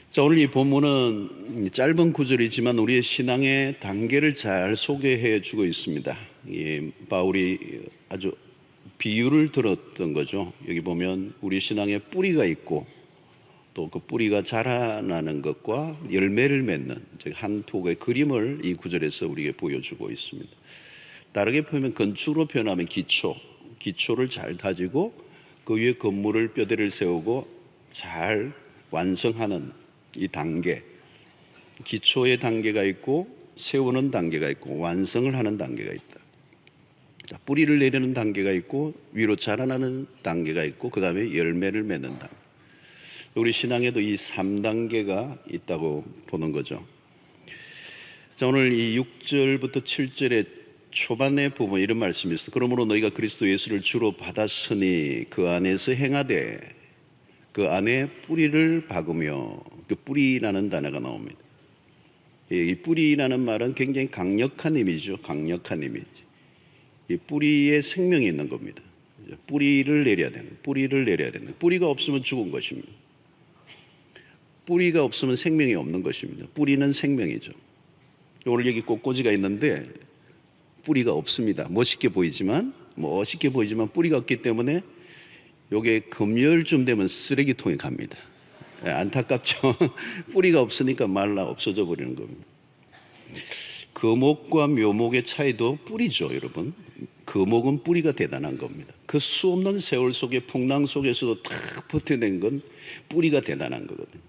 자, 오늘 이 본문은 짧은 구절이지만 우리의 신앙의 단계를 잘 소개해 주고 있습니다. 바울이 아주 비유를 들었던 거죠. 여기 보면 우리 신앙에 뿌리가 있고 또 그 뿌리가 자라나는 것과 열매를 맺는 즉 한 폭의 그림을 이 구절에서 우리에게 보여주고 있습니다. 다르게 보면 건축으로 표현하면 기초를 잘 다지고 그 위에 건물을 뼈대를 세우고 잘 완성하는 이 단계, 기초의 단계가 있고 세우는 단계가 있고 완성을 하는 단계가 있다. 뿌리를 내리는 단계가 있고 위로 자라나는 단계가 있고 그 다음에 열매를 맺는 단계. 우리 신앙에도 이 3단계가 있다고 보는 거죠. 자, 오늘 이 6절부터 7절의 초반의 부분 이런 말씀이 있어요. 그러므로 너희가 그리스도 예수를 주로 받았으니 그 안에서 행하되 그 안에 뿌리를 박으며, 그 뿌리라는 단어가 나옵니다. 이 뿌리라는 말은 굉장히 강력한 의미죠. 강력한 이미지. 이 뿌리에 생명이 있는 겁니다. 뿌리를 내려야 되는, 뿌리를 내려야 되는. 뿌리가 없으면 죽은 것입니다. 뿌리가 없으면 생명이 없는 것입니다. 뿌리는 생명이죠. 오늘 여기 꽃꽂이가 있는데 뿌리가 없습니다. 멋있게 보이지만 뿌리가 없기 때문에 요게 금요일쯤 되면 쓰레기통에 갑니다. 안타깝죠. 뿌리가 없으니까 말라 없어져 버리는 겁니다. 거목과 묘목의 차이도 뿌리죠, 여러분. 거목은 뿌리가 대단한 겁니다. 그 수 없는 세월 속에 풍랑 속에서도 탁 버텨낸 건 뿌리가 대단한 거거든요.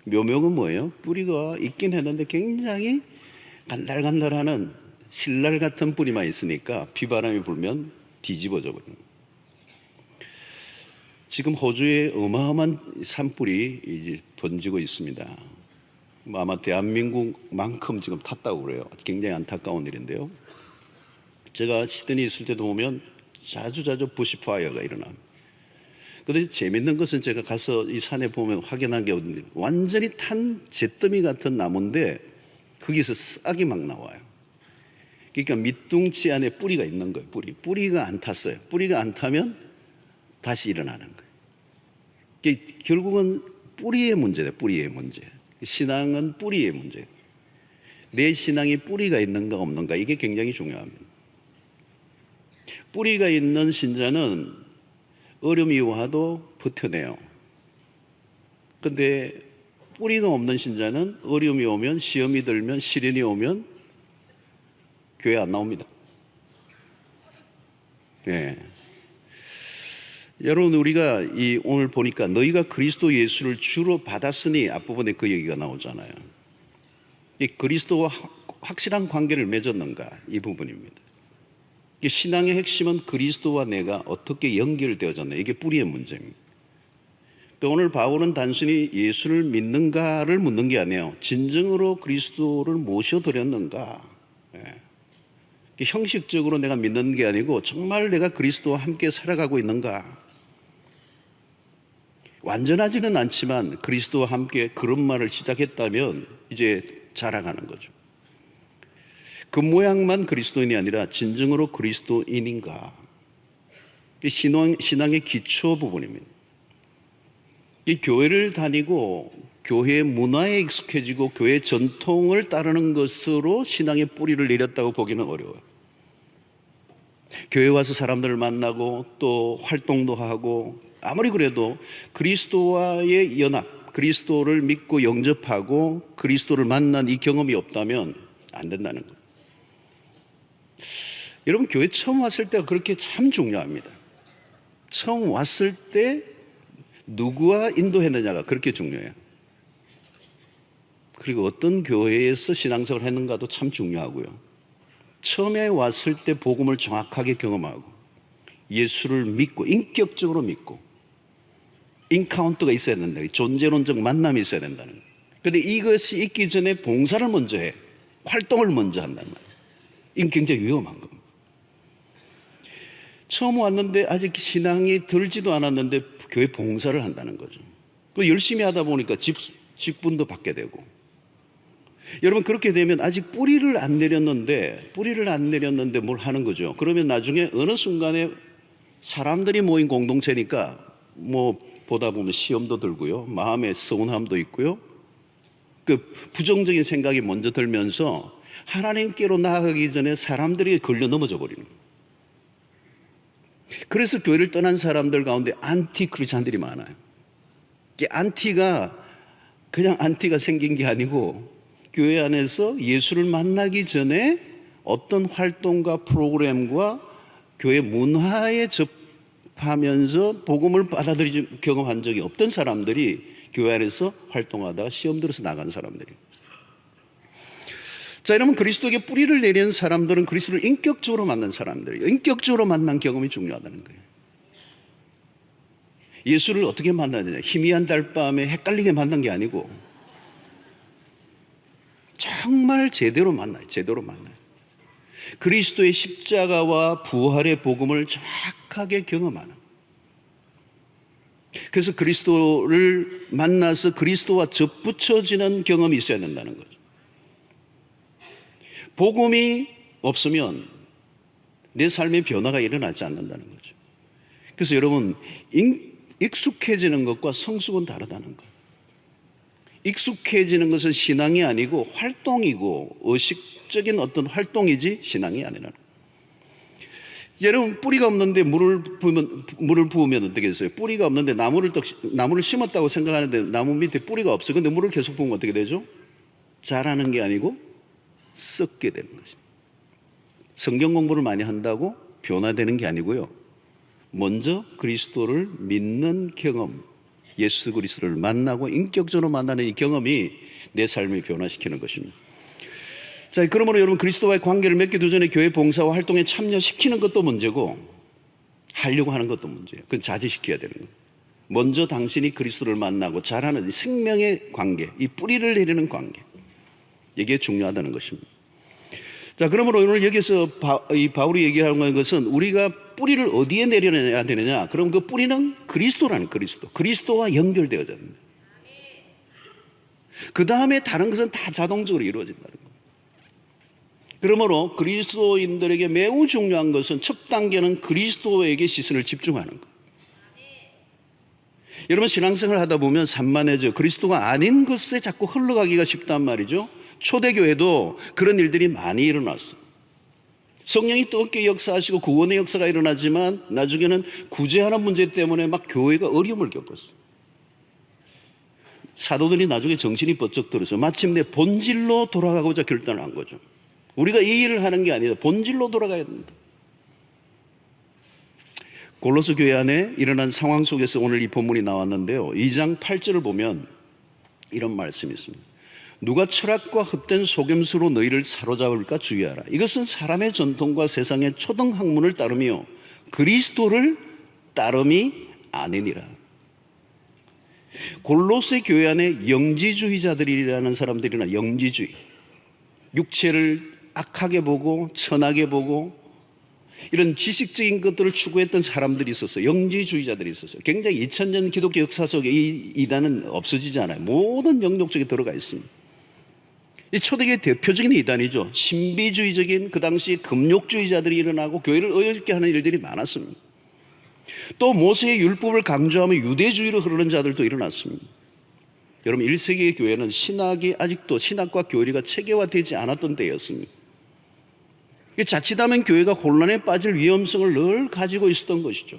묘목은 뭐예요? 뿌리가 있긴 했는데 굉장히 간달간달하는 실날 같은 뿌리만 있으니까 비바람이 불면 뒤집어져 버립니다. 지금 호주에 어마어마한 산불이 이제 번지고 있습니다. 아마 대한민국만큼 지금 탔다고 그래요. 굉장히 안타까운 일인데요. 제가 시드니 있을 때도 보면 자주 부시파이어가 일어납니다. 그런데 재밌는 것은 제가 가서 이 산에 보면 확인한 게 완전히 탄 잿더미 같은 나무인데 거기서 싹이 막 나와요. 그러니까 밑둥치 안에 뿌리가 있는 거예요. 뿌리가 안 탔어요. 뿌리가 안 타면 다시 일어나는 거예요. 결국은 뿌리의 문제다. 뿌리의 문제. 신앙은 뿌리의 문제. 내 신앙이 뿌리가 있는가 없는가, 이게 굉장히 중요합니다. 뿌리가 있는 신자는 어려움이 와도 버텨내요. 근데 뿌리가 없는 신자는 어려움이 오면, 시험이 들면, 시련이 오면 교회 안 나옵니다. 네. 여러분, 우리가 오늘 보니까 너희가 그리스도 예수를 주로 받았으니 앞부분에 그 얘기가 나오잖아요. 이 그리스도와 확실한 관계를 맺었는가, 이 부분입니다. 신앙의 핵심은 그리스도와 내가 어떻게 연결되어졌나, 이게 뿌리의 문제입니다. 또 오늘 바울은 단순히 예수를 믿는가를 묻는 게 아니에요. 진정으로 그리스도를 모셔드렸는가. 형식적으로 내가 믿는 게 아니고 정말 내가 그리스도와 함께 살아가고 있는가. 완전하지는 않지만 그리스도와 함께 걸음마를 시작했다면 이제 자라가는 거죠. 그 모양만 그리스도인이 아니라 진정으로 그리스도인인가. 신앙의 기초 부분입니다. 이 교회를 다니고 교회 문화에 익숙해지고 교회 전통을 따르는 것으로 신앙의 뿌리를 내렸다고 보기는 어려워요. 교회 와서 사람들을 만나고 또 활동도 하고 아무리 그래도 그리스도와의 연합, 그리스도를 믿고 영접하고 그리스도를 만난 이 경험이 없다면 안 된다는 거예요. 여러분, 교회 처음 왔을 때가 그렇게 참 중요합니다. 처음 왔을 때 누구와 인도했느냐가 그렇게 중요해요. 그리고 어떤 교회에서 신앙생활을 했는가도 참 중요하고요. 처음에 왔을 때 복음을 정확하게 경험하고 예수를 믿고 인격적으로 믿고 인카운트가 있어야 된다. 존재론적 만남이 있어야 된다는 거예요. 그런데 이것이 있기 전에 봉사를 먼저 해. 활동을 먼저 한단 말이에요. 이건 굉장히 위험한 겁니다. 처음 왔는데 아직 신앙이 들지도 않았는데 교회 봉사를 한다는 거죠. 열심히 하다 보니까 직분도 받게 되고. 여러분, 그렇게 되면 아직 뿌리를 안 내렸는데 뭘 하는 거죠. 그러면 나중에 어느 순간에 사람들이 모인 공동체니까 보다 보면 시험도 들고요, 마음의 서운함도 있고요, 그 부정적인 생각이 먼저 들면서 하나님께로 나아가기 전에 사람들이 걸려 넘어져 버리는 거예요. 그래서 교회를 떠난 사람들 가운데 안티 크리스찬들이 많아요. 이게 안티가 그냥 안티가 생긴 게 아니고 교회 안에서 예수를 만나기 전에 어떤 활동과 프로그램과 교회 문화에 접하면서 복음을 받아들이지 경험한 적이 없던 사람들이 교회 안에서 활동하다가 시험 들어서 나간 사람들이에요. 자, 이러면 그리스도에게 뿌리를 내린 사람들은 그리스도를 인격적으로 만난 사람들이에요. 인격적으로 만난 경험이 중요하다는 거예요. 예수를 어떻게 만나느냐, 희미한 달밤에 헷갈리게 만난 게 아니고 정말 제대로 만나요. 제대로 만나요. 그리스도의 십자가와 부활의 복음을 정확하게 경험하는. 그래서 그리스도를 만나서 그리스도와 접붙여지는 경험이 있어야 된다는 거죠. 복음이 없으면 내 삶의 변화가 일어나지 않는다는 거죠. 그래서 여러분, 익숙해지는 것과 성숙은 다르다는 거예요. 익숙해지는 것은 신앙이 아니고 활동이고 의식적인 어떤 활동이지 신앙이 아니라는 거예요. 여러분, 뿌리가 없는데 물을 부으면 어떻게 됐어요? 뿌리가 없는데 나무를 심었다고 생각하는데 나무 밑에 뿌리가 없어요. 근데 물을 계속 부으면 어떻게 되죠? 자라는 게 아니고 썩게 되는 것입니다. 성경 공부를 많이 한다고 변화되는 게 아니고요. 먼저 그리스도를 믿는 경험, 예수 그리스도를 만나고 인격적으로 만나는 이 경험이 내 삶을 변화시키는 것입니다. 자, 그러므로 여러분, 그리스도와의 관계를 맺기도 전에 교회 봉사와 활동에 참여시키는 것도 문제고 하려고 하는 것도 문제예요. 그건 자제시켜야 되는 거예요. 먼저 당신이 그리스도를 만나고 자라는 생명의 관계, 이 뿌리를 내리는 관계, 이게 중요하다는 것입니다. 자, 그러므로 오늘 여기서 바울이 얘기하는 것은 우리가 뿌리를 어디에 내려야 되느냐? 그럼 그 뿌리는 그리스도라는 그리스도와 연결되어야 됩니다. 그 다음에 다른 것은 다 자동적으로 이루어진다는 거예요. 그러므로 그리스도인들에게 매우 중요한 것은 첫 단계는 그리스도에게 시선을 집중하는 거예요. 여러분, 신앙생활을 하다 보면 산만해져 그리스도가 아닌 것에 자꾸 흘러가기가 쉽단 말이죠. 초대교회도 그런 일들이 많이 일어났어요. 성령이 뜨겁게 역사하시고 구원의 역사가 일어나지만 나중에는 구제하는 문제 때문에 막 교회가 어려움을 겪었어요. 사도들이 나중에 정신이 번쩍 들어서 마침내 본질로 돌아가고자 결단을 한 거죠. 우리가 이 일을 하는 게 아니라 본질로 돌아가야 된다. 골로새 교회 안에 일어난 상황 속에서 오늘 이 본문이 나왔는데요. 2장 8절을 보면 이런 말씀이 있습니다. 누가 철학과 헛된 속임수로 너희를 사로잡을까 주의하라. 이것은 사람의 전통과 세상의 초등학문을 따르며 그리스도를 따름이 아니니라. 골로새 교회 안에 영지주의자들이라는 사람들이나 영지주의, 육체를 악하게 보고 천하게 보고 이런 지식적인 것들을 추구했던 사람들이 있었어요. 영지주의자들이 있었어요. 굉장히 2000년 기독교 역사 속에 이 이단은 없어지지 않아요. 모든 영역 속에 들어가 있습니다. 이 초대교회 대표적인 이단이죠. 신비주의적인 그 당시 금욕주의자들이 일어나고 교회를 어렵게 하는 일들이 많았습니다. 또 모세의 율법을 강조하며 유대주의로 흐르는 자들도 일어났습니다. 여러분, 1세기의 교회는 신학이 아직도 신학과 교리가 체계화되지 않았던 때였습니다. 자칫하면 교회가 혼란에 빠질 위험성을 늘 가지고 있었던 것이죠.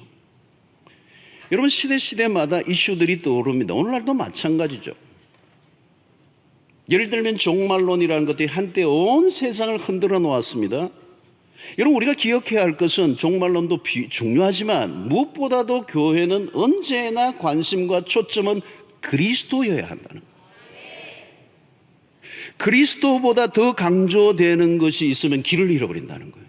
여러분, 시대마다 이슈들이 떠오릅니다. 오늘날도 마찬가지죠. 예를 들면 종말론이라는 것들이 한때 온 세상을 흔들어 놓았습니다. 여러분, 우리가 기억해야 할 것은 종말론도 중요하지만 무엇보다도 교회는 언제나 관심과 초점은 그리스도여야 한다는 거예요. 그리스도보다 더 강조되는 것이 있으면 길을 잃어버린다는 거예요.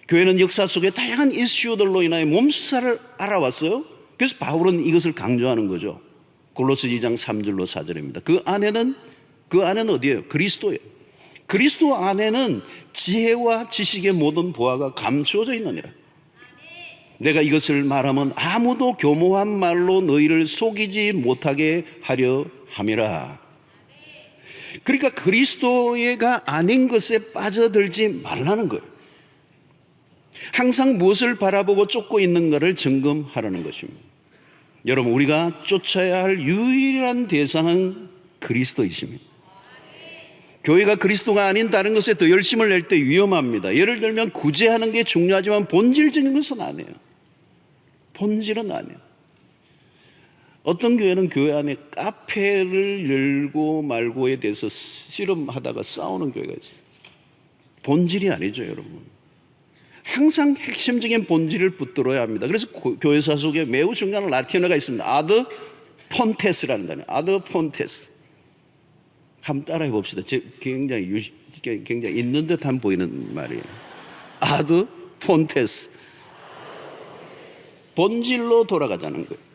교회는 역사 속에 다양한 이슈들로 인하여 몸살을 알아왔어요. 그래서 바울은 이것을 강조하는 거죠. 골로새 2장 3절로 4절입니다. 그 안에는 어디예요? 그리스도예요. 그리스도 안에는 지혜와 지식의 모든 보화가 감추어져 있느니라. 내가 이것을 말하면 아무도 교모한 말로 너희를 속이지 못하게 하려 함이라. 그러니까 그리스도가 아닌 것에 빠져들지 말라는 거예요. 항상 무엇을 바라보고 쫓고 있는가를 점검하라는 것입니다. 여러분, 우리가 쫓아야 할 유일한 대상은 그리스도이십니다. 교회가 그리스도가 아닌 다른 것에 더 열심을 낼 때 위험합니다. 예를 들면 구제하는 게 중요하지만 본질적인 것은 아니에요. 본질은 아니에요. 어떤 교회는 교회 안에 카페를 열고 말고에 대해서 씨름하다가 싸우는 교회가 있어요. 본질이 아니죠, 여러분. 항상 핵심적인 본질을 붙들어야 합니다. 그래서 교회사 속에 매우 중요한 라틴어가 있습니다. 아드 폰테스라는 단어. 아드 폰테스. 한번 따라해 봅시다. 굉장히 있는 듯한 보이는 말이에요. 아드 폰테스. 본질로 돌아가자는 거예요.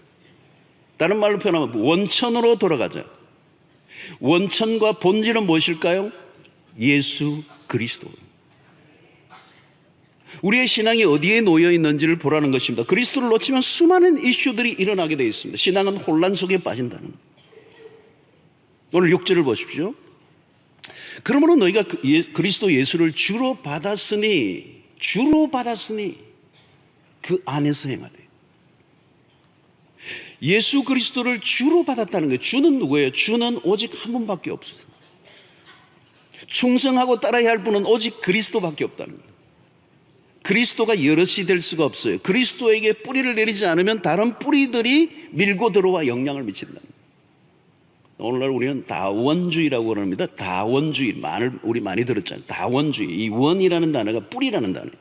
다른 말로 표현하면 원천으로 돌아가자. 원천과 본질은 무엇일까요? 예수 그리스도. 우리의 신앙이 어디에 놓여 있는지를 보라는 것입니다. 그리스도를 놓치면 수많은 이슈들이 일어나게 되어 있습니다. 신앙은 혼란 속에 빠진다는 거예요. 오늘 6절을 보십시오. 그러므로 너희가 그리스도 예수를 주로 받았으니 그 안에서 행하되. 예수 그리스도를 주로 받았다는 거예요. 주는 누구예요? 주는 오직 한 분밖에 없어요. 충성하고 따라야 할 분은 오직 그리스도밖에 없다는 거예요. 그리스도가 여럿이 될 수가 없어요. 그리스도에게 뿌리를 내리지 않으면 다른 뿌리들이 밀고 들어와 영향을 미친다는 거예요. 오늘날 우리는 다원주의라고 합니다. 다원주의, 우리 많이 들었잖아요. 다원주의. 이 원이라는 단어가 뿌리라는 단어예요.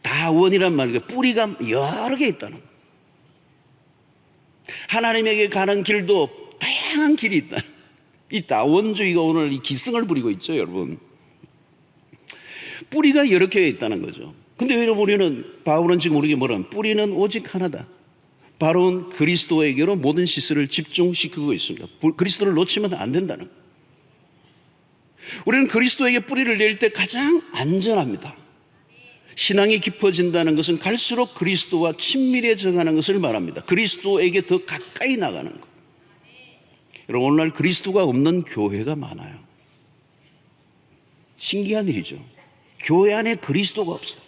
다원이란 말이니까 뿌리가 여러 개 있다는 거예요. 하나님에게 가는 길도 다양한 길이 있다. 이 다원주의가 오늘 이 기승을 부리고 있죠, 여러분. 뿌리가 여러 개 있다는 거죠. 근데 우리는 바울은 지금 우리에게 뭐라면 뿌리는 오직 하나다. 바로 그리스도에게로 모든 시선을 집중시키고 있습니다. 그리스도를 놓치면 안 된다는 거예요. 우리는 그리스도에게 뿌리를 낼 때 가장 안전합니다. 신앙이 깊어진다는 것은 갈수록 그리스도와 친밀해져 가는 것을 말합니다. 그리스도에게 더 가까이 나가는 것. 여러분, 오늘날 그리스도가 없는 교회가 많아요. 신기한 일이죠. 교회 안에 그리스도가 없어요.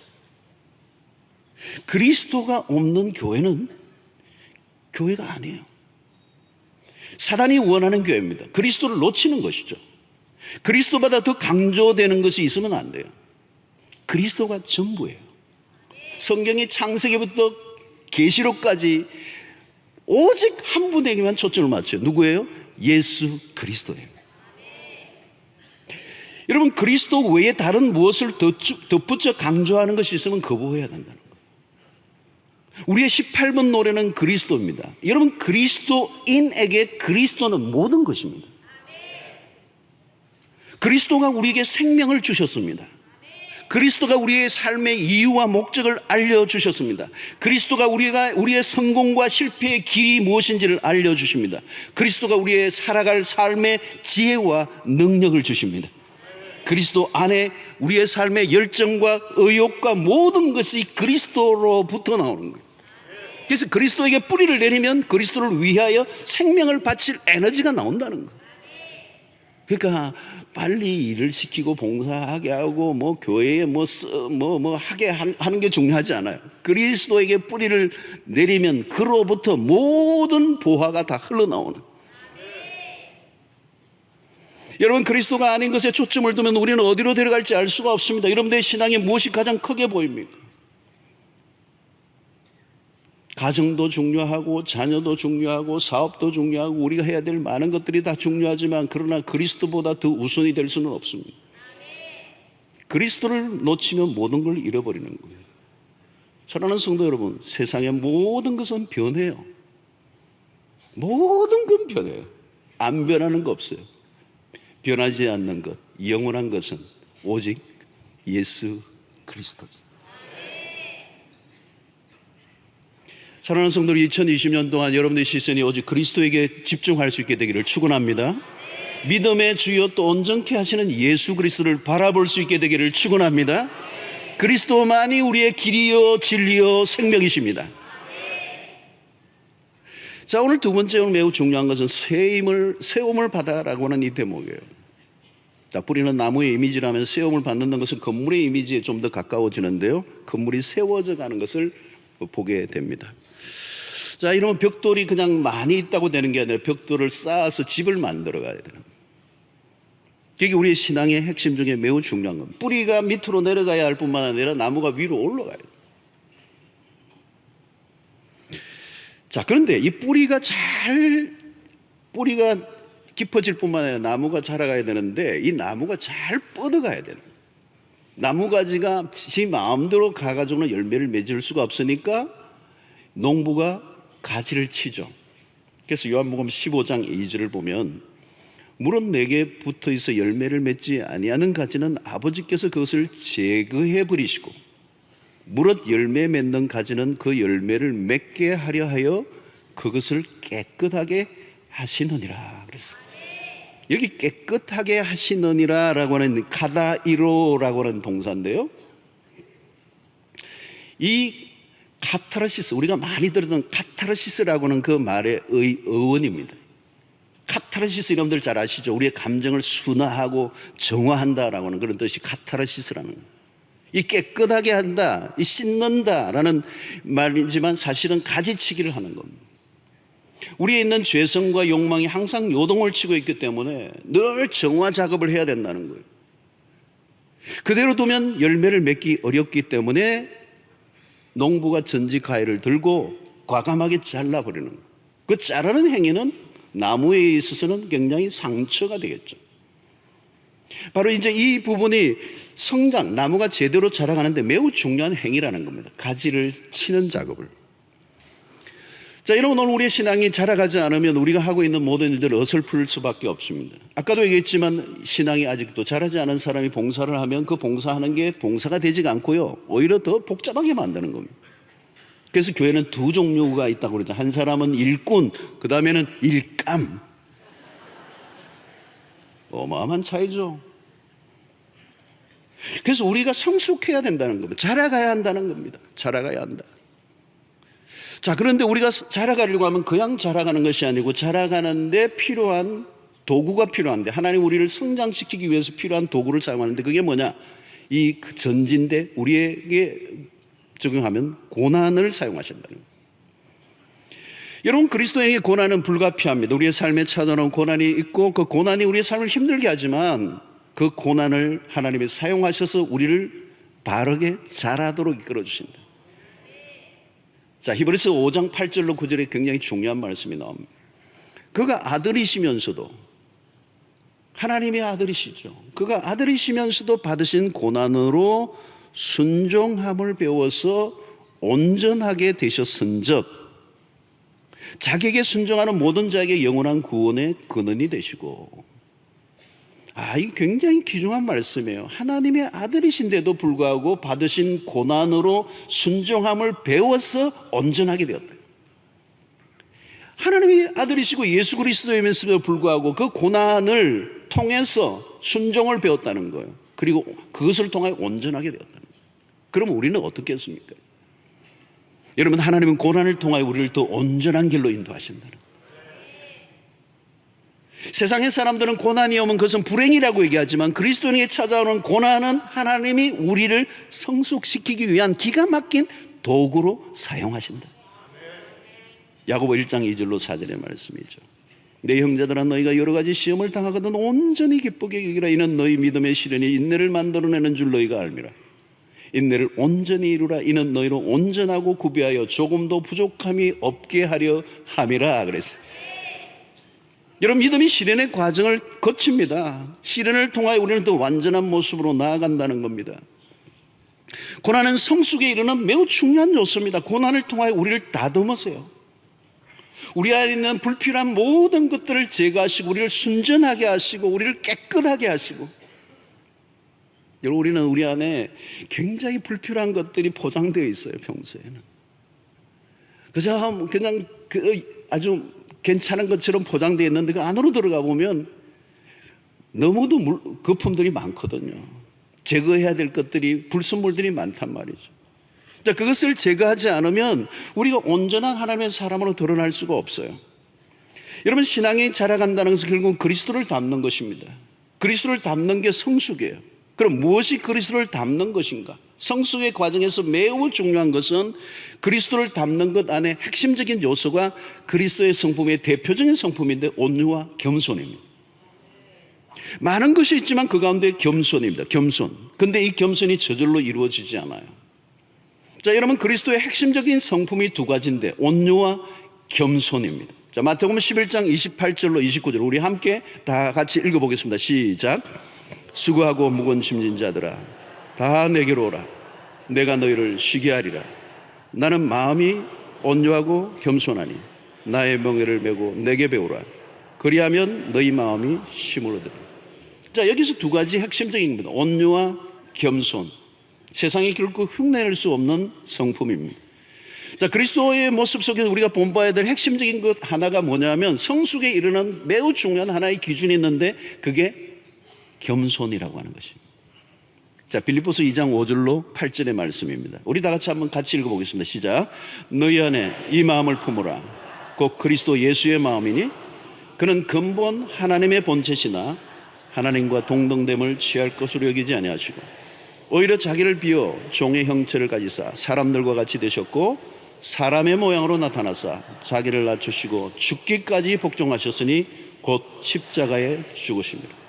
그리스도가 없는 교회는 교회가 아니에요. 사단이 원하는 교회입니다. 그리스도를 놓치는 것이죠. 그리스도보다 더 강조되는 것이 있으면 안 돼요. 그리스도가 전부예요. 성경이 창세기부터 계시록까지 오직 한 분에게만 초점을 맞춰요. 누구예요? 예수 그리스도예요. 여러분, 그리스도 외에 다른 무엇을 덧붙여 강조하는 것이 있으면 거부해야 된다는 거예요. 우리의 18번 노래는 그리스도입니다. 여러분, 그리스도인에게 그리스도는 모든 것입니다. 그리스도가 우리에게 생명을 주셨습니다. 그리스도가 우리의 삶의 이유와 목적을 알려주셨습니다. 그리스도가 우리의 성공과 실패의 길이 무엇인지를 알려주십니다. 그리스도가 우리의 살아갈 삶의 지혜와 능력을 주십니다. 그리스도 안에 우리의 삶의 열정과 의욕과 모든 것이 그리스도로부터 나오는 거예요. 그래서 그리스도에게 뿌리를 내리면 그리스도를 위하여 생명을 바칠 에너지가 나온다는 거예요. 그러니까 빨리 일을 시키고 봉사하게 하고 교회에 하게 하는 게 중요하지 않아요. 그리스도에게 뿌리를 내리면 그로부터 모든 보화가 다 흘러나오는. 여러분, 그리스도가 아닌 것에 초점을 두면 우리는 어디로 데려갈지 알 수가 없습니다. 여러분들의 신앙에 무엇이 가장 크게 보입니까? 가정도 중요하고 자녀도 중요하고 사업도 중요하고 우리가 해야 될 많은 것들이 다 중요하지만 그러나 그리스도보다 더 우선이 될 수는 없습니다. 그리스도를 놓치면 모든 걸 잃어버리는 거예요. 사랑하는 성도 여러분, 세상의 모든 것은 변해요. 모든 건 변해요. 안 변하는 거 없어요. 변하지 않는 것, 영원한 것은 오직 예수 그리스도입니다. 사랑하는 성도들, 2020년 동안 여러분들의 시선이 오직 그리스도에게 집중할 수 있게 되기를 축원합니다. 믿음의 주요 또 온전케 하시는 예수 그리스도를 바라볼 수 있게 되기를 축원합니다. 그리스도만이 우리의 길이요 진리요 생명이십니다. 자, 오늘 두 번째로 매우 중요한 것은 세움을 받아라고 하는 이 대목이에요. 자, 뿌리는 나무의 이미지라면 세움을 받는 것은 건물의 이미지에 좀 더 가까워지는데요, 건물이 세워져 가는 것을 보게 됩니다. 자, 이러면 벽돌이 그냥 많이 있다고 되는 게 아니라 벽돌을 쌓아서 집을 만들어 가야 되는 거예요. 이게 우리의 신앙의 핵심 중에 매우 중요한 겁니다. 뿌리가 밑으로 내려가야 할 뿐만 아니라 나무가 위로 올라가야 돼요. 자, 그런데 이 뿌리가 깊어질 뿐만 아니라 나무가 자라가야 되는데 이 나무가 잘 뻗어가야 되는 거예요. 나무가지가 지 마음대로 가가지고는 열매를 맺을 수가 없으니까 농부가 가지를 치죠. 그래서 요한복음 15장 2절을 보면 무릇 내게 붙어 있어 열매를 맺지 아니하는 가지는 아버지께서 그것을 제거해 버리시고 무릇 열매 맺는 가지는 그 열매를 맺게 하려 하여 그것을 깨끗하게 하시느니라. 그래서 여기 깨끗하게 하시느니라 라고 하는 카다이로라고 하는 동사인데요, 이 카타르시스, 우리가 많이 들었던 카타르시스라고 하는 그 말의 어원입니다. 카타르시스 여러분들 잘 아시죠? 우리의 감정을 순화하고 정화한다라고 하는 그런 뜻이 카타르시스라는 거예요. 이 깨끗하게 한다, 이 씻는다라는 말이지만 사실은 가지치기를 하는 겁니다. 우리에 있는 죄성과 욕망이 항상 요동을 치고 있기 때문에 늘 정화 작업을 해야 된다는 거예요. 그대로 두면 열매를 맺기 어렵기 때문에 농부가 전지 가위를 들고 과감하게 잘라버리는 거예요. 그 자르는 행위는 나무에 있어서는 굉장히 상처가 되겠죠. 바로 이제 이 부분이 성장, 나무가 제대로 자라가는데 매우 중요한 행위라는 겁니다. 가지를 치는 작업을. 자, 여러분, 오늘 우리의 신앙이 자라가지 않으면 우리가 하고 있는 모든 일들을 어설플 수밖에 없습니다. 아까도 얘기했지만 신앙이 아직도 자라지 않은 사람이 봉사를 하면 그 봉사하는 게 봉사가 되지가 않고요, 오히려 더 복잡하게 만드는 겁니다. 그래서 교회는 두 종류가 있다고 그러죠. 한 사람은 일꾼, 그 다음에는 일감. 어마어마한 차이죠. 그래서 우리가 성숙해야 된다는 겁니다. 자라가야 한다는 겁니다. 자라가야 한다. 자, 그런데 우리가 자라가려고 하면 그냥 자라가는 것이 아니고 자라가는데 필요한 도구가 필요한데, 하나님 우리를 성장시키기 위해서 필요한 도구를 사용하는데 그게 뭐냐? 이 전지인데 우리에게 적용하면 고난을 사용하신다는 거예요. 여러분, 그리스도인에게 고난은 불가피합니다. 우리의 삶에 찾아오는 고난이 있고 그 고난이 우리의 삶을 힘들게 하지만 그 고난을 하나님이 사용하셔서 우리를 바르게 자라도록 이끌어 주신다. 자, 히브리서 5장 8절로 9절에 굉장히 중요한 말씀이 나옵니다. 그가 아들이시면서도, 하나님의 아들이시죠. 그가 아들이시면서도 받으신 고난으로 순종함을 배워서 온전하게 되셨은즉 자기에게 순종하는 모든 자에게 영원한 구원의 근원이 되시고. 이 굉장히 귀중한 말씀이에요. 하나님의 아들이신데도 불구하고 받으신 고난으로 순종함을 배워서 온전하게 되었다. 하나님의 아들이시고 예수 그리스도임에도 불구하고 그 고난을 통해서 순종을 배웠다는 거예요. 그리고 그것을 통해 온전하게 되었다는 거예요. 그럼 우리는 어떻게 했습니까? 여러분, 하나님은 고난을 통하여 우리를 더 온전한 길로 인도하신다는 거예요. 세상의 사람들은 고난이 오면 그것은 불행이라고 얘기하지만 그리스도인에게 찾아오는 고난은 하나님이 우리를 성숙시키기 위한 기가 막힌 도구로 사용하신다. 야고보 1장 2절로 4절의 말씀이죠. 내 형제들아, 너희가 여러 가지 시험을 당하거든 온전히 기쁘게 여기라. 이는 너희 믿음의 시련이 인내를 만들어내는 줄 너희가 알미라. 인내를 온전히 이루라. 이는 너희를 온전하고 구비하여 조금도 부족함이 없게 하려 함이라. 그랬어요. 여러분, 믿음이 시련의 과정을 거칩니다. 시련을 통하여 우리는 더 완전한 모습으로 나아간다는 겁니다. 고난은 성숙에 이르는 매우 중요한 요소입니다. 고난을 통하여 우리를 다듬으세요. 우리 안에 있는 불필요한 모든 것들을 제거하시고 우리를 순전하게 하시고 우리를 깨끗하게 하시고. 여러분, 우리는 우리 안에 굉장히 불필요한 것들이 포장되어 있어요. 평소에는 그냥 아주 괜찮은 것처럼 포장되어 있는데 그 안으로 들어가 보면 너무도 거품들이 많거든요. 제거해야 될 것들이, 불순물들이 많단 말이죠. 자, 그것을 제거하지 않으면 우리가 온전한 하나님의 사람으로 드러날 수가 없어요. 여러분, 신앙이 자라간다는 것은 결국은 그리스도를 닮는 것입니다. 그리스도를 닮는 게 성숙이에요. 그럼 무엇이 그리스도를 닮는 것인가? 성숙의 과정에서 매우 중요한 것은 그리스도를 닮는 것 안에 핵심적인 요소가 그리스도의 성품의 대표적인 성품인데 온유와 겸손입니다. 많은 것이 있지만 그 가운데 겸손입니다. 겸손. 근데 이 겸손이 저절로 이루어지지 않아요. 자, 여러분, 그리스도의 핵심적인 성품이 두 가지인데 온유와 겸손입니다. 자, 마태복음 11장 28절로 29절 우리 함께 다 같이 읽어보겠습니다. 시작. 수고하고 무거운 짐진 자들아 다 내게로 오라. 내가 너희를 쉬게 하리라. 나는 마음이 온유하고 겸손하니 나의 멍에를 메고 내게 배우라. 그리하면 너희 마음이 쉼을 얻으리라. 자, 여기서 두 가지 핵심적인 겁니다. 온유와 겸손. 세상에 결코 흉내낼 수 없는 성품입니다. 자, 그리스도의 모습 속에서 우리가 본받아야 될 핵심적인 것 하나가 뭐냐면 성숙에 이르는 매우 중요한 하나의 기준이 있는데 그게 겸손이라고 하는 것입니다. 자, 빌립보서 2장 5절로 8절의 말씀입니다. 우리 다 같이 한번 같이 읽어보겠습니다. 시작. 너희 안에 이 마음을 품으라. 곧 그리스도 예수의 마음이니 그는 근본 하나님의 본체시나 하나님과 동등됨을 취할 것으로 여기지 아니하시고 오히려 자기를 비워 종의 형체를 가지사 사람들과 같이 되셨고 사람의 모양으로 나타나사 자기를 낮추시고 죽기까지 복종하셨으니 곧 십자가에 죽으십니다.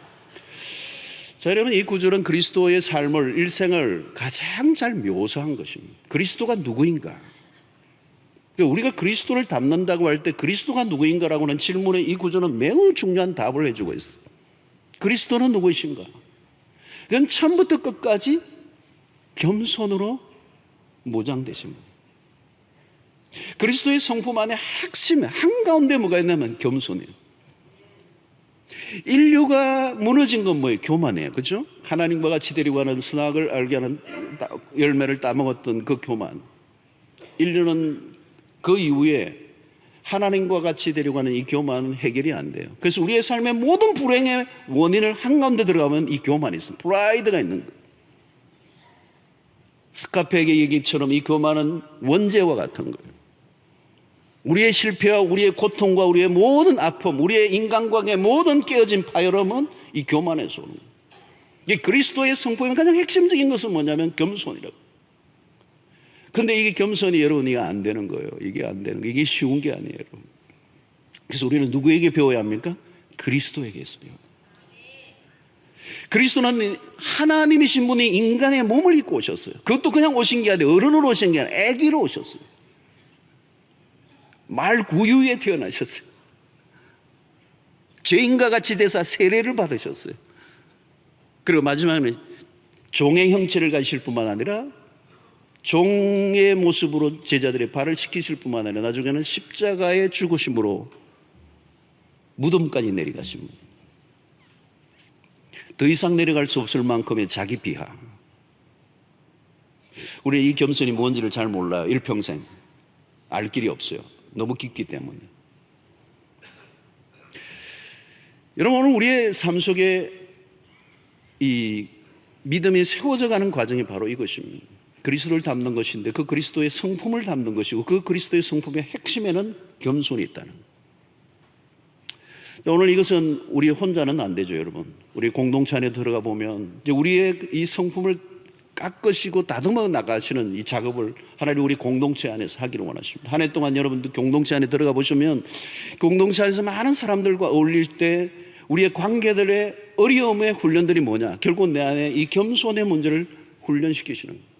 자, 여러분, 이 구절은 그리스도의 삶을, 일생을 가장 잘 묘사한 것입니다. 그리스도가 누구인가? 우리가 그리스도를 닮는다고 할 때 그리스도가 누구인가라고 하는 질문에 이 구절은 매우 중요한 답을 해주고 있어요. 그리스도는 누구이신가? 그건 처음부터 끝까지 겸손으로 무장되십니다. 그리스도의 성품 안에 핵심 한가운데 뭐가 있냐면 겸손이에요. 인류가 무너진 건 뭐예요? 교만이에요. 그렇죠? 하나님과 같이 되려고 하는 선악을 알게 하는 열매를 따먹었던 그 교만. 인류는 그 이후에 하나님과 같이 되려고 하는 이 교만은 해결이 안 돼요. 그래서 우리의 삶의 모든 불행의 원인을 한가운데 들어가면 이 교만이 있습니다. 프라이드가 있는 거예요. 스카페의 얘기처럼 이 교만은 원죄와 같은 거예요. 우리의 실패와 우리의 고통과 우리의 모든 아픔, 우리의 인간관계의 모든 깨어진 파열음은 이 교만에서 오는 거예요. 이게 그리스도의 성품의 가장 핵심적인 것은 뭐냐면 겸손이라고. 근데 이게 겸손이 여러분 이게 안 되는 거예요. 이게 안 되는 거예요. 이게 쉬운 게 아니에요, 여러분. 그래서 우리는 누구에게 배워야 합니까? 그리스도에게서 배워요. 그리스도는 하나님이신 분이 인간의 몸을 입고 오셨어요. 그것도 그냥 오신 게 아니라 어른으로 오신 게 아니라 아기로 오셨어요. 말 구유에 태어나셨어요. 죄인과 같이 되사 세례를 받으셨어요. 그리고 마지막에는 종의 형체를 가지실 뿐만 아니라 종의 모습으로 제자들의 발을 씻기실 뿐만 아니라 나중에는 십자가의 죽으심으로 무덤까지 내려가십니다. 더 이상 내려갈 수 없을 만큼의 자기 비하. 우리 이 겸손이 뭔지를 잘 몰라요. 일평생 알 길이 없어요. 너무 깊기 때문에. 여러분, 오늘 우리의 삶 속에 이 믿음이 세워져 가는 과정이 바로 이것입니다. 그리스도를 닮는 것인데 그 그리스도의 성품을 닮는 것이고 그 그리스도의 성품의 핵심에는 겸손이 있다는 거예요. 오늘 이것은 우리 혼자는 안 되죠, 여러분. 우리 공동체 안에 들어가 보면 이제 우리의 이 성품을 깎으시고 다듬어 나가시는 이 작업을 하나님 우리 공동체 안에서 하기를 원하십니다. 한 해 동안 여러분들 공동체 안에 들어가 보시면 공동체 안에서 많은 사람들과 어울릴 때 우리의 관계들의 어려움의 훈련들이 뭐냐? 결국 내 안에 이 겸손의 문제를 훈련시키시는 거예요.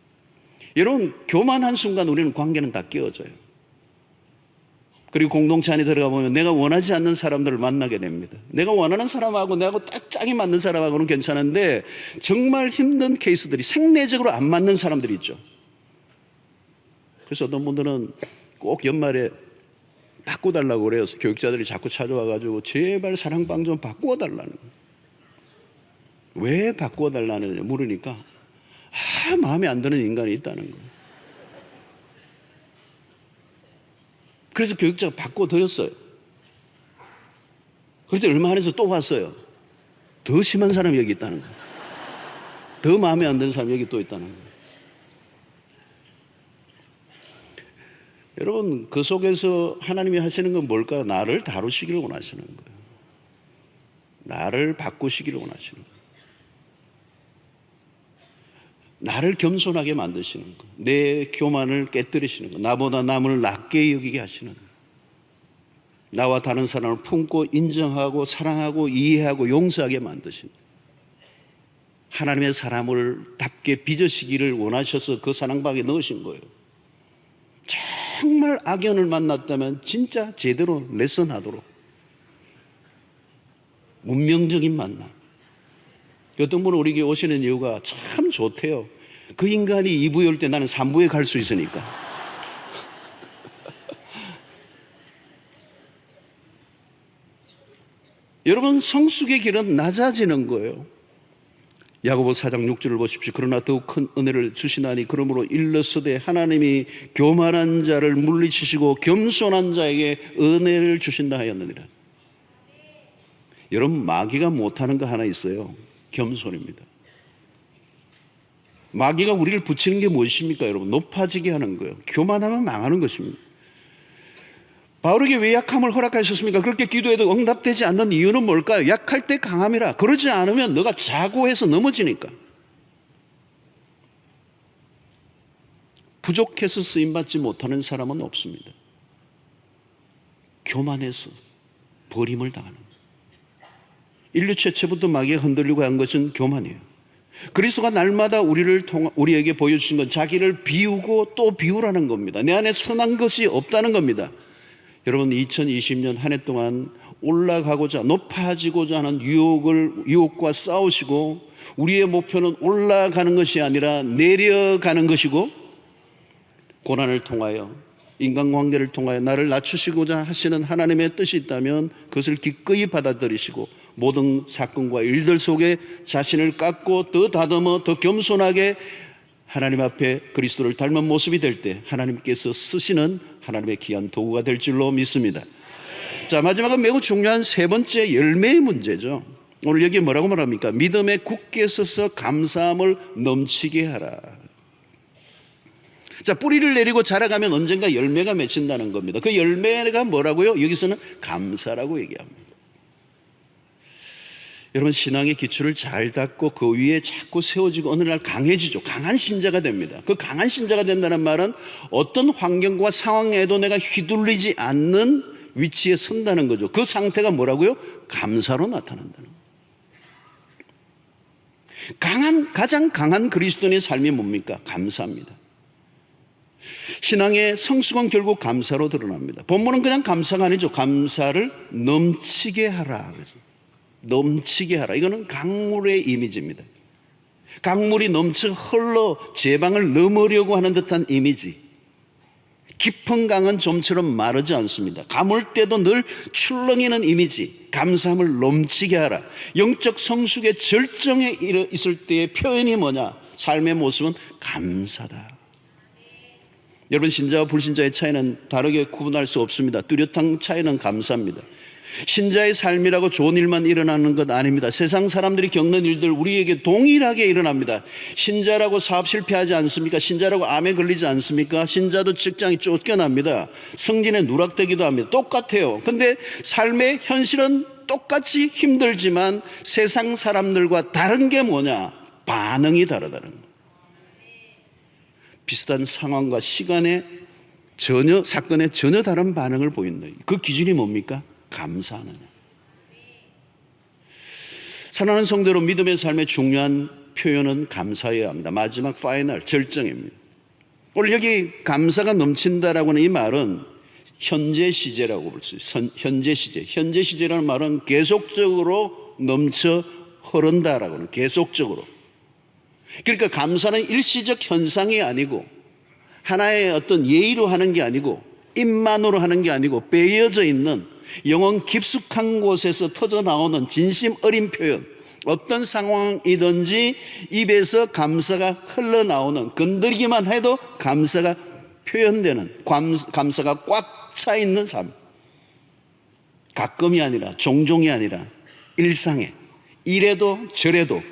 여러분, 교만한 순간 우리는 관계는 다 깨어져요. 그리고 공동체 안에 들어가 보면 내가 원하지 않는 사람들을 만나게 됩니다. 내가 원하는 사람하고 내하고 딱 짝이 맞는 사람하고는 괜찮은데 정말 힘든 케이스들이 생리적으로 안 맞는 사람들이 있죠. 그래서 어떤 분들은 꼭 연말에 바꿔달라고 그래요. 교육자들이 자꾸 찾아와가지고 제발 사랑방 좀 바꿔달라는 거예요. 왜 바꿔달라는 물으니까 마음에 안 드는 인간이 있다는 거예요. 그래서 교육자가 바꿔드렸어요. 그런데 얼마 안에서 또 왔어요. 더 심한 사람이 여기 있다는 거예요. 더 마음에 안 드는 사람이 여기 또 있다는 거예요. 여러분, 그 속에서 하나님이 하시는 건 뭘까요? 나를 다루시기를 원하시는 거예요. 나를 바꾸시기를 원하시는 거예요. 나를 겸손하게 만드시는 것, 내 교만을 깨뜨리시는 것, 나보다 남을 낮게 여기게 하시는 것, 나와 다른 사람을 품고 인정하고 사랑하고 이해하고 용서하게 만드시는 것, 하나님의 사람을 답게 빚으시기를 원하셔서 그 사랑방에 넣으신 거예요. 정말 악연을 만났다면 진짜 제대로 레슨하도록 운명적인 만남. 어떤 분은 우리에게 오시는 이유가 참 좋대요. 그 인간이 2부에 올 때 나는 3부에 갈 수 있으니까. 여러분, 성숙의 길은 낮아지는 거예요. 야고보 4장 6절을 보십시오. 그러나 더욱 큰 은혜를 주시나니 그러므로 일러서되 하나님이 교만한 자를 물리치시고 겸손한 자에게 은혜를 주신다 하였느니라. 여러분, 마귀가 못하는 거 하나 있어요. 겸손입니다. 마귀가 우리를 붙이는 게 무엇입니까? 여러분, 높아지게 하는 거예요. 교만하면 망하는 것입니다. 바울에게 왜 약함을 허락하셨습니까? 그렇게 기도해도 응답되지 않는 이유는 뭘까요? 약할 때 강함이라. 그러지 않으면 너가 자고해서 넘어지니까. 부족해서 쓰임받지 못하는 사람은 없습니다. 교만해서 버림을 당하는 거예요. 인류 최초부터 마귀가 흔들리고 한 것은 교만이에요. 그리스도가 날마다 우리에게 보여주신 건 자기를 비우고 또 비우라는 겁니다. 내 안에 선한 것이 없다는 겁니다. 여러분, 2020년 한 해 동안 올라가고자, 높아지고자 하는 유혹과 싸우시고, 우리의 목표는 올라가는 것이 아니라 내려가는 것이고, 고난을 통하여, 인간관계를 통하여 나를 낮추시고자 하시는 하나님의 뜻이 있다면 그것을 기꺼이 받아들이시고, 모든 사건과 일들 속에 자신을 깎고 더 다듬어 더 겸손하게 하나님 앞에 그리스도를 닮은 모습이 될 때 하나님께서 쓰시는 하나님의 귀한 도구가 될 줄로 믿습니다. 자, 마지막은 매우 중요한 세 번째 열매의 문제죠. 오늘 여기에 뭐라고 말합니까? 믿음에 굳게 서서 감사함을 넘치게 하라. 자, 뿌리를 내리고 자라가면 언젠가 열매가 맺힌다는 겁니다. 그 열매가 뭐라고요? 여기서는 감사라고 얘기합니다. 여러분, 신앙의 기초를 잘 닦고 그 위에 자꾸 세워지고 어느 날 강해지죠. 강한 신자가 됩니다. 그 강한 신자가 된다는 말은 어떤 환경과 상황에도 내가 휘둘리지 않는 위치에 선다는 거죠. 그 상태가 뭐라고요? 감사로 나타난다는 거예요. 가장 강한 그리스도인의 삶이 뭡니까? 감사입니다. 신앙의 성숙은 결국 감사로 드러납니다. 본문은 그냥 감사가 아니죠. 감사를 넘치게 하라. 넘치게 하라. 이거는 강물의 이미지입니다. 강물이 넘쳐 흘러 제방을 넘으려고 하는 듯한 이미지. 깊은 강은 좀처럼 마르지 않습니다. 가물 때도 늘 출렁이는 이미지. 감사함을 넘치게 하라. 영적 성숙의 절정에 있을 때의 표현이 뭐냐? 삶의 모습은 감사다. 여러분, 신자와 불신자의 차이는 다르게 구분할 수 없습니다. 뚜렷한 차이는 감사입니다. 신자의 삶이라고 좋은 일만 일어나는 것 아닙니다. 세상 사람들이 겪는 일들 우리에게 동일하게 일어납니다. 신자라고 사업 실패하지 않습니까? 신자라고 암에 걸리지 않습니까? 신자도 직장이 쫓겨납니다. 성진에 누락되기도 합니다. 똑같아요. 근데 삶의 현실은 똑같이 힘들지만 세상 사람들과 다른 게 뭐냐? 반응이 다르다는 거예요. 비슷한 상황과 사건에 전혀 다른 반응을 보인다. 그 기준이 뭡니까? 감사하느냐. 사랑하는 성도 여러분, 믿음의 삶의 중요한 표현은 감사여야 합니다. 마지막 파이널 절정입니다. 오늘 여기 감사가 넘친다라고 하는 이 말은 현재 시제라고 볼 수 있어요. 현재 시제. 현재 시제라는 말은 계속적으로 넘쳐 흐른다라고 하는, 계속적으로. 그러니까 감사는 일시적 현상이 아니고 하나의 어떤 예의로 하는 게 아니고 입만으로 하는 게 아니고 빼어져 있는 영혼 깊숙한 곳에서 터져나오는 진심 어린 표현. 어떤 상황이든지 입에서 감사가 흘러나오는, 건드리기만 해도 감사가 표현되는, 감사가 꽉 차 있는 삶. 가끔이 아니라 종종이 아니라 일상에, 이래도 저래도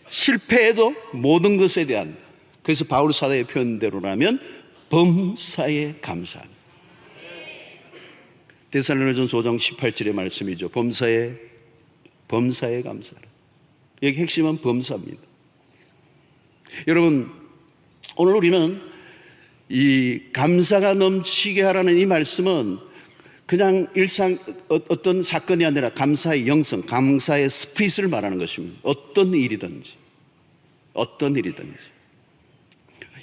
실패해도 모든 것에 대한, 그래서 바울 사도의 표현대로라면 범사에 감사합니다. 데살로니가전서 5장 18절의 말씀이죠. 범사에 감사하라. 여기 핵심은 범사입니다. 여러분, 오늘 우리는 이 감사가 넘치게 하라는 이 말씀은 그냥 일상 어떤 사건이 아니라 감사의 영성, 감사의 스피릿을 말하는 것입니다. 어떤 일이든지.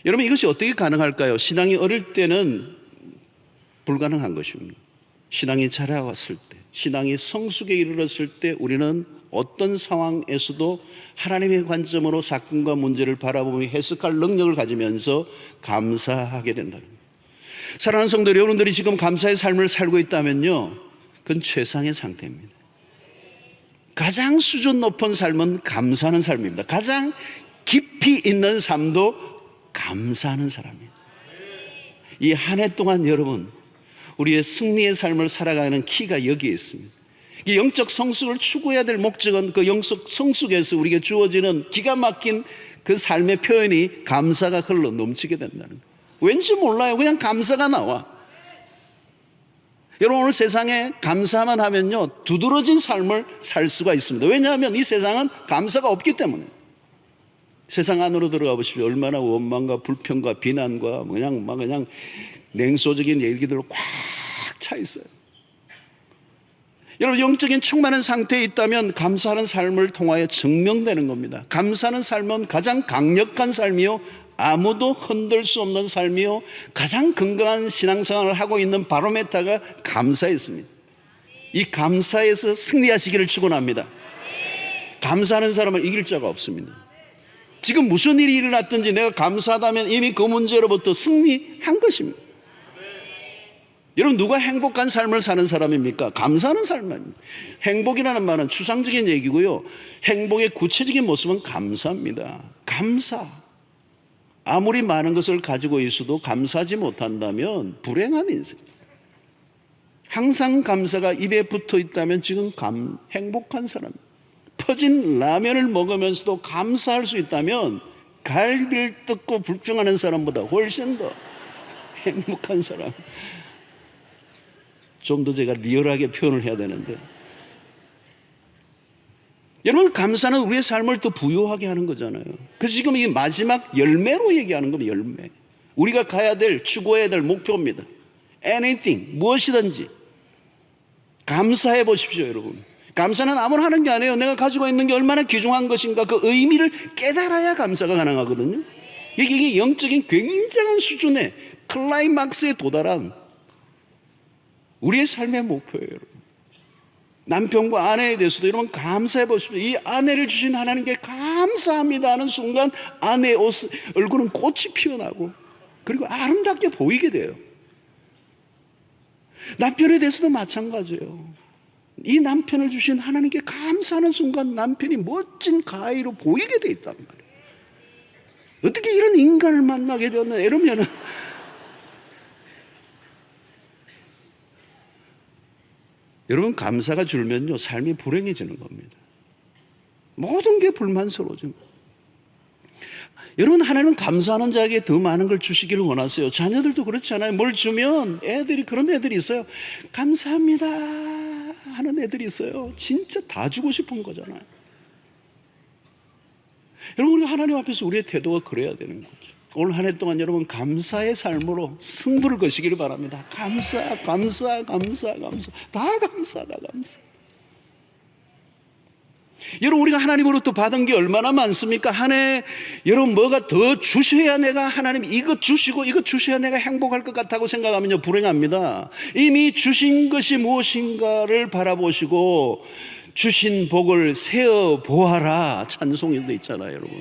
여러분, 이것이 어떻게 가능할까요? 신앙이 어릴 때는 불가능한 것입니다. 신앙이 자라왔을 때, 신앙이 성숙에 이르렀을 때 우리는 어떤 상황에서도 하나님의 관점으로 사건과 문제를 바라보며 해석할 능력을 가지면서 감사하게 된다는 거예요. 사랑하는 성도 여러분들이 지금 감사의 삶을 살고 있다면요, 그건 최상의 상태입니다. 가장 수준 높은 삶은 감사하는 삶입니다. 가장 깊이 있는 삶도 감사하는 사람입니다. 이 한 해 동안 여러분, 우리의 승리의 삶을 살아가는 키가 여기에 있습니다. 이 영적 성숙을 추구해야 될 목적은 그 영적 성숙에서 우리에게 주어지는 기가 막힌 그 삶의 표현이 감사가 흘러 넘치게 된다는 거예요. 왠지 몰라요. 그냥 감사가 나와. 여러분, 오늘 세상에 감사만 하면요, 두드러진 삶을 살 수가 있습니다. 왜냐하면 이 세상은 감사가 없기 때문에. 세상 안으로 들어가 보십시오. 얼마나 원망과 불평과 비난과 그냥 냉소적인 얘기들로 꽉 차 있어요. 여러분, 영적인 충만한 상태에 있다면 감사하는 삶을 통하여 증명되는 겁니다. 감사하는 삶은 가장 강력한 삶이요, 아무도 흔들 수 없는 삶이요, 가장 건강한 신앙생활을 하고 있는 바로메타가 감사에 있습니다. 이 감사에서 승리하시기를 축원합니다. 감사하는 사람을 이길 자가 없습니다. 지금 무슨 일이 일어났든지 내가 감사하다면 이미 그 문제로부터 승리한 것입니다. 여러분, 누가 행복한 삶을 사는 사람입니까? 감사하는 삶입니다. 행복이라는 말은 추상적인 얘기고요, 행복의 구체적인 모습은 감사입니다. 감사. 아무리 많은 것을 가지고 있어도 감사하지 못한다면 불행한 인생. 항상 감사가 입에 붙어 있다면 지금 행복한 사람. 퍼진 라면을 먹으면서도 감사할 수 있다면 갈비를 뜯고 불평하는 사람보다 훨씬 더 행복한 사람. 좀 더 제가 리얼하게 표현을 해야 되는데, 여러분, 감사는 우리의 삶을 더 부유하게 하는 거잖아요. 그래서 지금 이 마지막 열매로 얘기하는 겁니다. 열매. 우리가 가야 될, 추구해야 될 목표입니다. anything, 무엇이든지 감사해 보십시오. 여러분, 감사는 아무나 하는 게 아니에요. 내가 가지고 있는 게 얼마나 귀중한 것인가, 그 의미를 깨달아야 감사가 가능하거든요. 이게 영적인 굉장한 수준의 클라이막스에 도달한 우리의 삶의 목표예요. 여러분, 남편과 아내에 대해서도 여러분 감사해 보십시오. 이 아내를 주신 하나님께 감사합니다 하는 순간 아내의 얼굴은 꽃이 피어나고 그리고 아름답게 보이게 돼요. 남편에 대해서도 마찬가지예요. 이 남편을 주신 하나님께 감사하는 순간 남편이 멋진 가해로 보이게 돼 있단 말이에요. 어떻게 이런 인간을 만나게 되었나 이러면은, 여러분, 감사가 줄면요, 삶이 불행해지는 겁니다. 모든 게 불만스러워지는 거예요. 여러분, 하나님은 감사하는 자에게 더 많은 걸 주시기를 원하세요. 자녀들도 그렇지 않아요? 뭘 주면 그런 애들이 있어요. 감사합니다 하는 애들이 있어요. 진짜 다 주고 싶은 거잖아요. 여러분, 우리가 하나님 앞에서 우리의 태도가 그래야 되는 거죠. 오늘 한 해 동안 여러분 감사의 삶으로 승부를 거시기를 바랍니다. 감사. 다 감사. 여러분, 우리가 하나님으로부터 받은 게 얼마나 많습니까? 한 해 여러분 뭐가 더 주셔야 내가 하나님 이것 주시고 이것 주셔야 내가 행복할 것 같다고 생각하면요, 불행합니다. 이미 주신 것이 무엇인가를 바라보시고 주신 복을 세어 보아라 찬송에도 있잖아요. 여러분,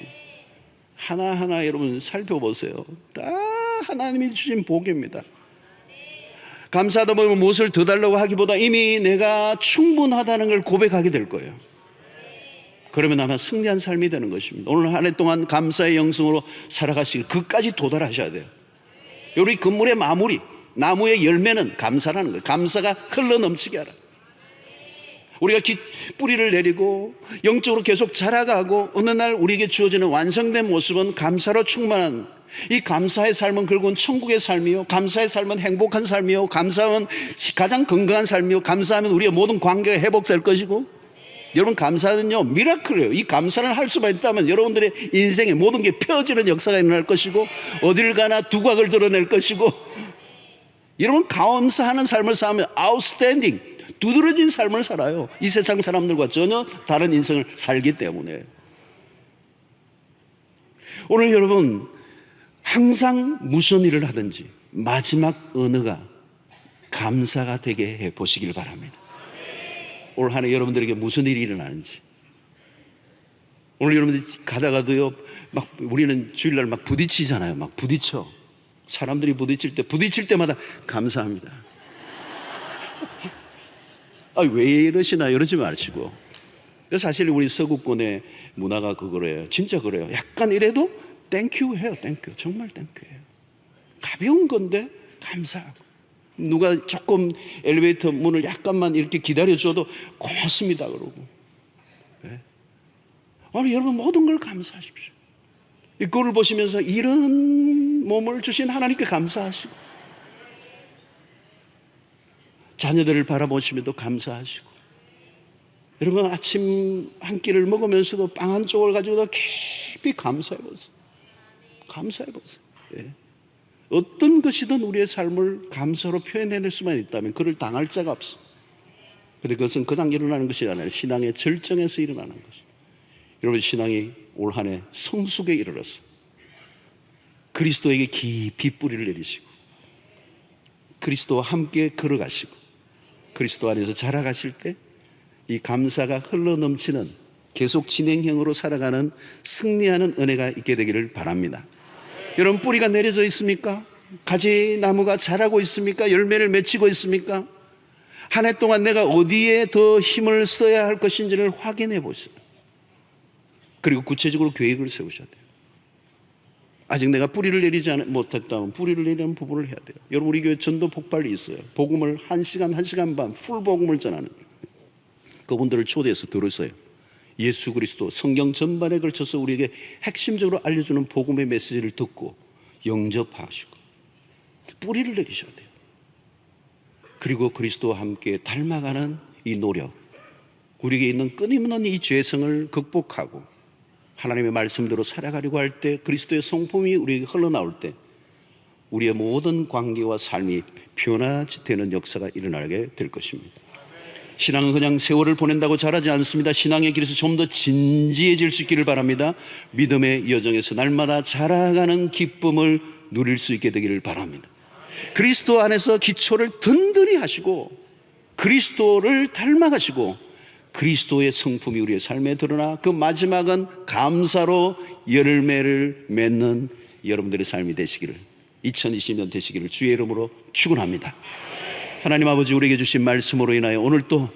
하나하나 여러분 살펴보세요. 다 하나님이 주신 복입니다. 감사하다 보면 무엇을 더 달라고 하기보다 이미 내가 충분하다는 걸 고백하게 될 거예요. 그러면 아마 승리한 삶이 되는 것입니다. 오늘 한 해 동안 감사의 영성으로 살아가시길, 그까지 도달하셔야 돼요. 우리 건물의 마무리, 나무의 열매는 감사라는 거예요. 감사가 흘러 넘치게 하라. 우리가 뿌리를 내리고 영적으로 계속 자라가고 어느 날 우리에게 주어지는 완성된 모습은 감사로 충만한, 이 감사의 삶은 결국은 천국의 삶이요, 감사의 삶은 행복한 삶이요, 감사하면 가장 건강한 삶이요, 감사하면 우리의 모든 관계가 회복될 것이고, 여러분, 감사는요 미라클이에요. 이 감사를 할 수만 있다면 여러분들의 인생에 모든 게 펴지는 역사가 일어날 것이고, 어딜 가나 두각을 드러낼 것이고, 여러분 감사하는 삶을 살면 아웃스탠딩, 두드러진 삶을 살아요. 이 세상 사람들과 전혀 다른 인생을 살기 때문에. 오늘 여러분 항상 무슨 일을 하든지 마지막 언어가 감사가 되게 해 보시길 바랍니다. 올 한 해 여러분들에게 무슨 일이 일어나는지, 오늘 여러분들이 가다가도요 막 우리는 주일날 막 부딪히잖아요. 막 부딪혀. 사람들이 부딪힐 때마다 감사합니다. 왜 이러시나 이러지 마시고. 사실 우리 서구권의 문화가 그거래요. 진짜 그래요. 약간 이래도 땡큐 해요. 땡큐. 정말 땡큐해요. 가벼운 건데 감사하고, 누가 조금 엘리베이터 문을 약간만 이렇게 기다려줘도 고맙습니다 그러고. 네. 아니 여러분, 모든 걸 감사하십시오. 이거를 보시면서 이런 몸을 주신 하나님께 감사하시고, 자녀들을 바라보시면도 감사하시고, 여러분 아침 한 끼를 먹으면서도 빵 한 쪽을 가지고도 깊이 감사해보세요. 감사해보세요. 예. 어떤 것이든 우리의 삶을 감사로 표현해낼 수만 있다면 그를 당할 자가 없어. 그런데 그것은 그냥 일어나는 것이 아니라 신앙의 절정에서 일어나는 것이. 여러분, 신앙이 올 한 해 성숙에 이르렀어. 그리스도에게 깊이 뿌리를 내리시고, 그리스도와 함께 걸어가시고, 그리스도 안에서 자라가실 때 이 감사가 흘러넘치는 계속 진행형으로 살아가는 승리하는 은혜가 있게 되기를 바랍니다. 여러분, 뿌리가 내려져 있습니까? 가지 나무가 자라고 있습니까? 열매를 맺히고 있습니까? 한 해 동안 내가 어디에 더 힘을 써야 할 것인지를 확인해 보세요. 그리고 구체적으로 계획을 세우셔야 돼요. 아직 내가 뿌리를 내리지 못했다면 뿌리를 내리는 부분을 해야 돼요. 여러분, 우리 교회 전도 폭발이 있어요. 복음을 1시간 반 풀 복음을 전하는, 그분들을 초대해서 들으세요. 예수 그리스도, 성경 전반에 걸쳐서 우리에게 핵심적으로 알려주는 복음의 메시지를 듣고 영접하시고 뿌리를 내리셔야 돼요. 그리고 그리스도와 함께 닮아가는 이 노력, 우리에게 있는 끊임없는 이 죄성을 극복하고 하나님의 말씀대로 살아가려고 할 때, 그리스도의 성품이 우리에게 흘러나올 때 우리의 모든 관계와 삶이 변화되는 역사가 일어나게 될 것입니다. 신앙은 그냥 세월을 보낸다고 자라지 않습니다. 신앙의 길에서 좀 더 진지해질 수 있기를 바랍니다. 믿음의 여정에서 날마다 자라가는 기쁨을 누릴 수 있게 되기를 바랍니다. 그리스도 안에서 기초를 든든히 하시고, 그리스도를 닮아가시고, 그리스도의 성품이 우리의 삶에 드러나 그 마지막은 감사로 열매를 맺는 여러분들의 삶이 되시기를, 2020년 되시기를 주의 이름으로 축원합니다. 하나님 아버지, 우리에게 주신 말씀으로 인하여 오늘 또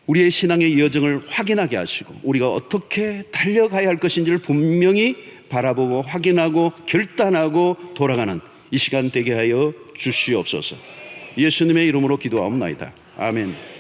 우리의 신앙의 여정을 확인하게 하시고, 우리가 어떻게 달려가야 할 것인지를 분명히 바라보고 확인하고 결단하고 돌아가는 이 시간 되게 하여 주시옵소서. 예수님의 이름으로 기도하옵나이다. 아멘.